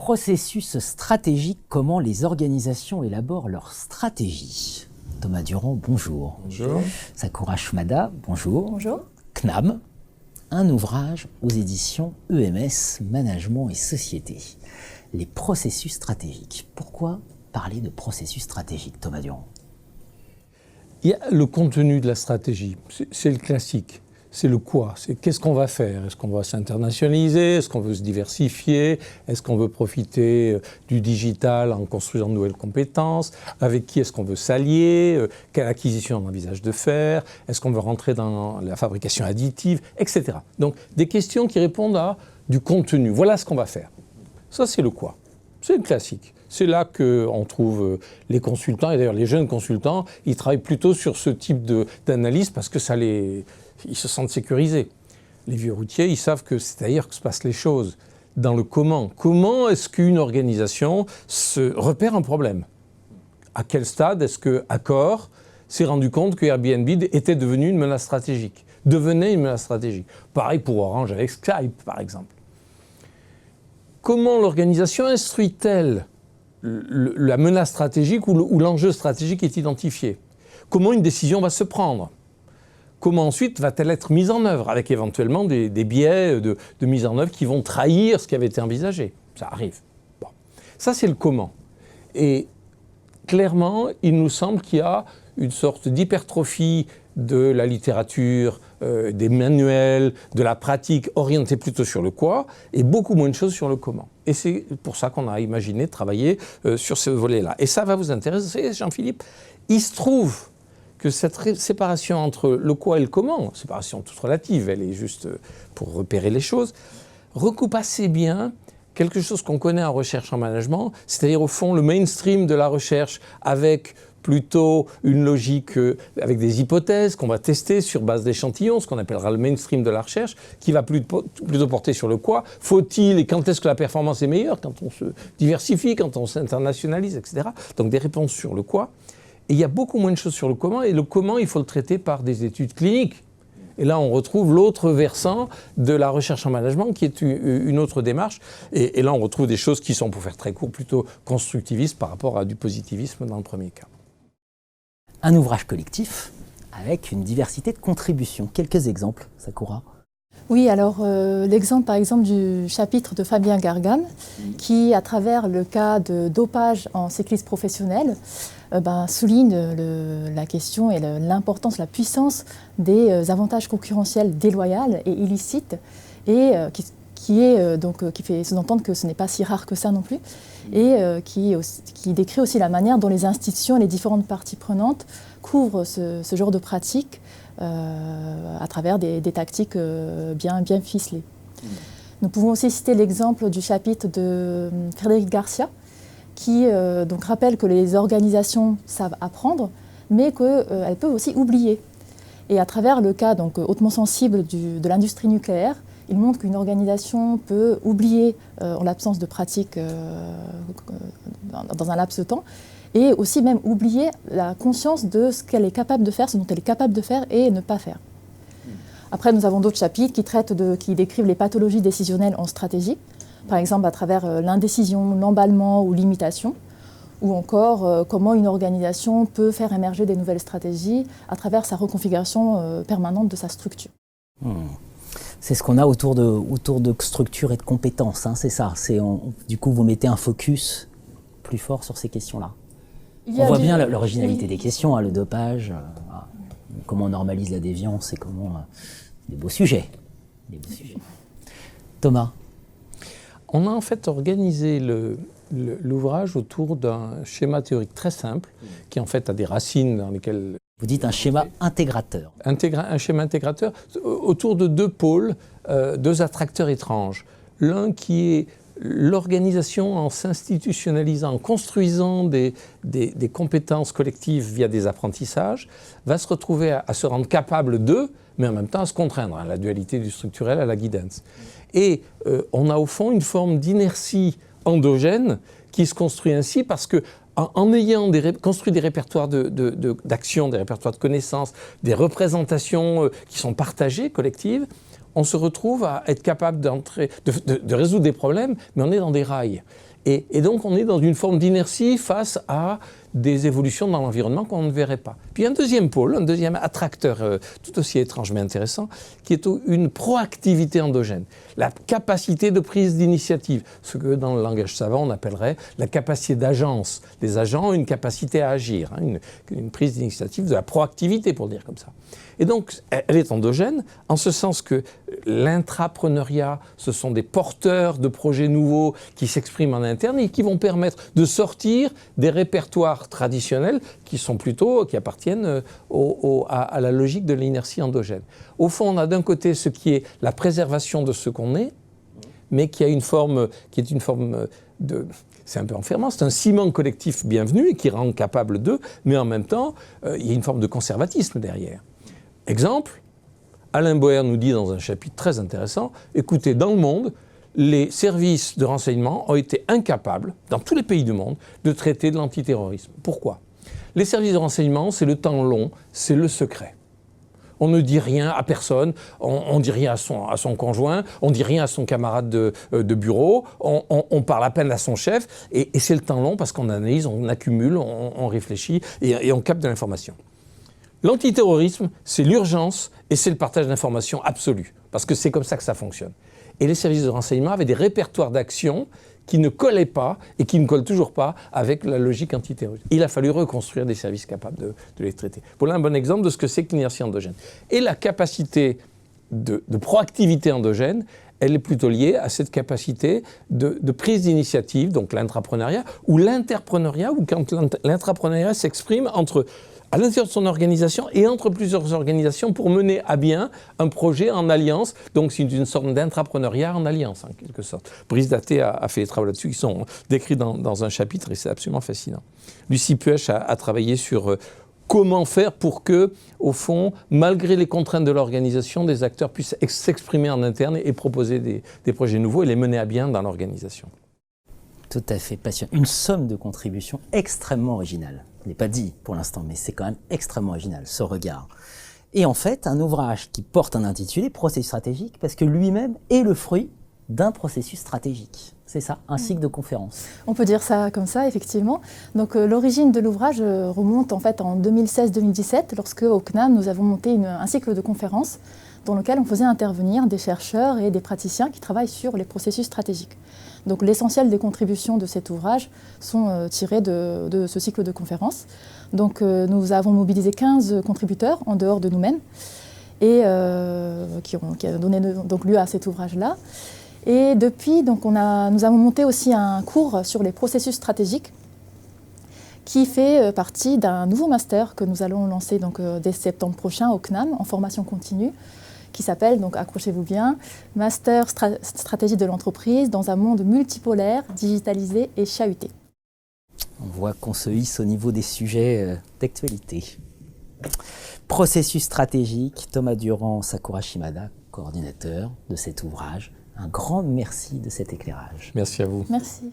processus stratégique, comment les organisations élaborent leur stratégie. Thomas Durand, bonjour. Bonjour. Sakura Shmada, bonjour. Bonjour. CNAM, un ouvrage aux éditions EMS, Management et Société. Les processus stratégiques. Pourquoi parler de processus stratégique, Thomas Durand? Il y a le contenu de la stratégie, c'est le classique. C'est le quoi, c'est qu'est-ce qu'on va faire. Est-ce qu'on va s'internationaliser? Est-ce qu'on veut se diversifier? Est-ce qu'on veut profiter du digital en construisant de nouvelles compétences? Avec qui est-ce qu'on veut s'allier? Quelle acquisition on envisage de faire? Est-ce qu'on veut rentrer dans la fabrication additive? Etc. Donc des questions qui répondent à du contenu. Voilà ce qu'on va faire. Ça, c'est le quoi. C'est le classique. C'est là qu'on trouve les consultants, et d'ailleurs les jeunes consultants, ils travaillent plutôt sur ce type d'analyse parce que ils se sentent sécurisés. Les vieux routiers, ils savent que c'est ailleurs que se passent les choses, dans le comment. Comment est-ce qu'une organisation se repère un problème? À quel stade est-ce que Accor s'est rendu compte que Airbnb était devenu une menace stratégique, devenait une menace stratégique? Pareil pour Orange avec Skype, par exemple. Comment l'organisation instruit-elle la menace stratégique ou l'enjeu stratégique est identifié? Comment une décision va se prendre? Comment ensuite va-t-elle être mise en œuvre, avec éventuellement des biais de mise en œuvre qui vont trahir ce qui avait été envisagé? Ça arrive. Bon. Ça, c'est le comment. Et clairement, il nous semble qu'il y a une sorte d'hypertrophie de la littérature, des manuels, de la pratique orientée plutôt sur le quoi, et beaucoup moins de choses sur le comment. Et c'est pour ça qu'on a imaginé travailler sur ce volet-là. Et ça va vous intéresser, Jean-Philippe. Il se trouve que cette séparation entre le quoi et le comment, séparation toute relative, elle est juste pour repérer les choses, recoupe assez bien quelque chose qu'on connaît en recherche en management, c'est-à-dire au fond le mainstream de la recherche avec plutôt une logique avec des hypothèses qu'on va tester sur base d'échantillons, ce qu'on appellera le mainstream de la recherche, qui va plutôt porter sur le quoi. Faut-il et quand est-ce que la performance est meilleure? Quand on se diversifie, quand on s'internationalise, etc. Donc des réponses sur le quoi. Et il y a beaucoup moins de choses sur le comment, et le comment, il faut le traiter par des études cliniques. Et là, on retrouve l'autre versant de la recherche en management, qui est une autre démarche. Et là, on retrouve des choses qui sont, pour faire très court, plutôt constructivistes par rapport à du positivisme dans le premier cas. Un ouvrage collectif avec une diversité de contributions. Quelques exemples, Sakura? Oui, alors l'exemple par exemple du chapitre de Fabien Gargane, qui à travers le cas de dopage en cyclisme professionnel, souligne la question et l'importance, la puissance des avantages concurrentiels déloyaux et illicites, et qui fait sous-entendre que ce n'est pas si rare que ça non plus, et qui décrit aussi la manière dont les institutions et les différentes parties prenantes couvrent ce genre de pratiques à travers des tactiques bien ficelées. Nous pouvons aussi citer l'exemple du chapitre de Frédéric Garcia, qui rappelle que les organisations savent apprendre, mais qu'elles peuvent aussi oublier. Et à travers le cas hautement sensible de l'industrie nucléaire, il montre qu'une organisation peut oublier en l'absence de pratiques dans un laps de temps, et aussi même oublier la conscience de ce qu'elle est capable de faire, ce dont elle est capable de faire et ne pas faire. Après, nous avons d'autres chapitres qui décrivent les pathologies décisionnelles en stratégie, par exemple à travers l'indécision, l'emballement ou l'imitation, ou encore comment une organisation peut faire émerger des nouvelles stratégies à travers sa reconfiguration permanente de sa structure. C'est ce qu'on a autour de structure et de compétences, hein, c'est ça. Du coup, vous mettez un focus plus fort sur ces questions-là. On voit bien l'originalité des questions, hein, le dopage, comment on normalise la déviance et comment... des beaux sujets. Thomas? On a en fait organisé l'ouvrage autour d'un schéma théorique très simple, qui en fait a des racines dans lesquelles... Vous dites un schéma intégrateur. Un schéma intégrateur autour de deux pôles, deux attracteurs étranges. L'un qui est l'organisation en s'institutionnalisant, en construisant des compétences collectives via des apprentissages, va se retrouver à se rendre capable d'eux, mais en même temps à se contraindre, la dualité du structurel à la guidance. Et on a au fond une forme d'inertie endogène qui se construit ainsi parce que en ayant construit des répertoires d'actions, des répertoires de connaissances, des représentations qui sont partagées, collectives, on se retrouve à être capable de résoudre des problèmes, mais on est dans des rails. Et donc on est dans une forme d'inertie face à des évolutions dans l'environnement qu'on ne verrait pas. Puis un deuxième pôle, un deuxième attracteur tout aussi étrange mais intéressant, qui est une proactivité endogène, la capacité de prise d'initiative, ce que dans le langage savant on appellerait la capacité d'agence. Les agents ont une capacité à agir, une prise d'initiative, de la proactivité pour dire comme ça. Et donc, elle est endogène, en ce sens que l'intrapreneuriat, ce sont des porteurs de projets nouveaux qui s'expriment en interne et qui vont permettre de sortir des répertoires traditionnels qui appartiennent à la logique de l'inertie endogène. Au fond, on a d'un côté ce qui est la préservation de ce qu'on est, mais qui est une forme de... C'est un peu enfermant, c'est un ciment collectif bienvenu et qui rend capable d'eux, mais en même temps, il y a une forme de conservatisme derrière. Exemple, Alain Boer nous dit dans un chapitre très intéressant, écoutez, dans le monde, les services de renseignement ont été incapables, dans tous les pays du monde, de traiter de l'antiterrorisme. Pourquoi ? Les services de renseignement, c'est le temps long, c'est le secret. On ne dit rien à personne, on ne dit rien à son conjoint, on ne dit rien à son camarade de bureau, on parle à peine à son chef, et c'est le temps long parce qu'on analyse, on accumule, on réfléchit et on capte de l'information. L'antiterrorisme, c'est l'urgence et c'est le partage d'informations absolu, parce que c'est comme ça que ça fonctionne. Et les services de renseignement avaient des répertoires d'actions qui ne collaient pas et qui ne collent toujours pas avec la logique antiterroriste. Il a fallu reconstruire des services capables de les traiter. Voilà un bon exemple de ce que c'est que l'inertie endogène. Et la capacité de proactivité endogène, elle est plutôt liée à cette capacité de prise d'initiative, donc l'intrapreneuriat, ou l'interpreneuriat, ou quand l'intrapreneuriat s'exprime à l'intérieur de son organisation et entre plusieurs organisations pour mener à bien un projet en alliance. Donc c'est une sorte d'intrapreneuriat en alliance, en quelque sorte. Brice Daté a fait des travaux là-dessus qui sont décrits dans un chapitre et c'est absolument fascinant. Lucie Puech a travaillé sur comment faire pour que, au fond, malgré les contraintes de l'organisation, des acteurs puissent s'exprimer en interne et proposer des projets nouveaux et les mener à bien dans l'organisation. Tout à fait passionnant. Une somme de contributions extrêmement originale. Je ne l'ai pas dit pour l'instant, mais c'est quand même extrêmement original, ce regard. Et en fait, un ouvrage qui porte un intitulé « Processus stratégique » parce que lui-même est le fruit d'un processus stratégique. C'est ça, un cycle de conférences. On peut dire ça comme ça, effectivement. Donc l'origine de l'ouvrage remonte en fait en 2016-2017, lorsque au CNAM, nous avons monté un cycle de conférences dans lequel on faisait intervenir des chercheurs et des praticiens qui travaillent sur les processus stratégiques. Donc l'essentiel des contributions de cet ouvrage sont tirées de ce cycle de conférences. Donc nous avons mobilisé 15 contributeurs en dehors de nous-mêmes et qui a donné donc lieu à cet ouvrage-là. Et depuis, donc, nous avons monté aussi un cours sur les processus stratégiques qui fait partie d'un nouveau master que nous allons lancer donc, dès septembre prochain au CNAM en formation continue, qui s'appelle, donc accrochez-vous bien, Master Stratégie de l'entreprise dans un monde multipolaire, digitalisé et chahuté. On voit qu'on se hisse au niveau des sujets d'actualité. Processus stratégique, Thomas Durand, Sakura Shimada, coordinateur de cet ouvrage. Un grand merci de cet éclairage. Merci à vous. Merci.